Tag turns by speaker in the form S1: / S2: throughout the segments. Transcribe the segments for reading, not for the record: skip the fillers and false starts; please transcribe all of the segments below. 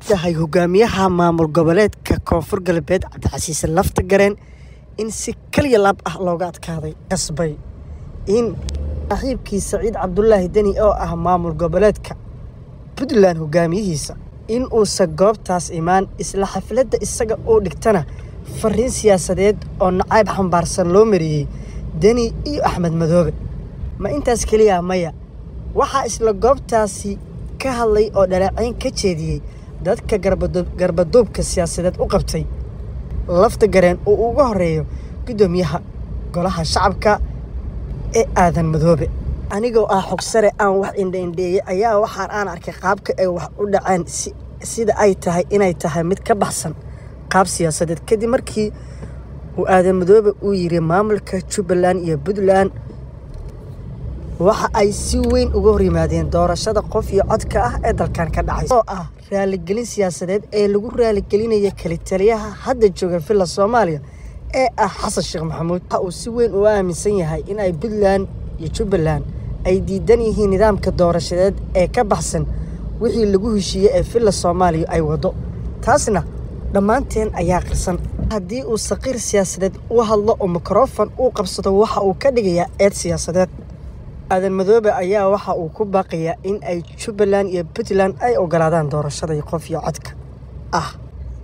S1: tahay hogaamiyaha maamul goboleedka Koonfur Galbeed Cabdicasiis Laftagareen in si kaliya laab ah looga adkaaday qasbay in saaxiibkii Saciid Cabdullaahi Deni oo ah maamul goboleedka Puntland hogaamiyihiisa in uu goobtaas imaan isla xafladda isaga oo dhigtana fariin siyaasadeed oo nacayb xambaarsan loo mariyay Deni iyo Axmed Madoobe ma intaas kaliya maya waxa isla goobtaasi ka hadlay oo dhaleecayn ka jeediyay dadka garbaduubka siyaasadeed u qabtay Laftagareen oo ugu horeeyo gudoomiyaha golaha shacabka ee Aadan Madoobe anigoo ah xog sare aan wax indheeyay ayaa waxaan arkay qaabka ay wax u dhaceen sida ay tahay inay tahay mid ka baxsan qaab siyaasadeed kadib markii uu Aadan Madoobe uu yiri maamulka Jubbaland iyo Puntland waxa ay si weyn uga hor yimaadeen doorashada qof iyo codka ah ee dalkan ka dhacay oo ah raaligelin siyaasadeed ee lagu raaligelinayo kalitaliyaha hadda jooga filla Soomaaliya ee ah Xasan Sheekh Maxamuud waxa uu si weyn u aaminsan yahay in ay Puntland iyo Jubbaland ay diidan yihiin nidaamka doorashadeed ee ka baxsan wixii lagu heshiiyay ee filla Soomaaliya ay wado taasna dhammaanteen ayaa qirsan haddii uu saqiir siyaasadeed u hadlo oo mikrofon uu qabsado waxa uu ka dhigayaa eed siyaasadeed Aadan Madoobe ayaa waxa uu ku baaqayaa in ay Jubbaland iyo Puntland ay ogolaadaan doorashada qof iyo codka ah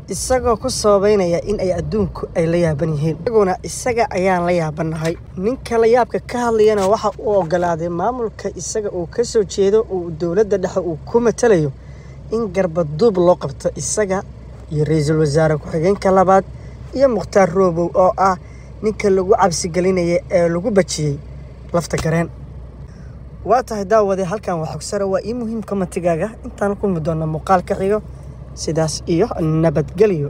S1: isagoo ku soobeynaya in ay adduunku ay la yaaban yihiin isaguna isaga ayaan la yaabanahay ninka la yaabka ka hadlayana waxa uu ogolaaday maamulka isaga oo ka soo jeedo oo dawladda dhexe uu ku matalayo in garbaduub loo qabto isaga iyo ra'iisul wasaare ku-xigeenka labaad iyo Mukhtaar Roobow oo ah ninka lagu cabsi gelinayay ee lagu bajiyay Laftagareen waa tahay daawade halkan wax xog sare waa muhiim ka matigaaga intaan ku muddo muuqaal ka xigo sidaas iyo nabadgelyo.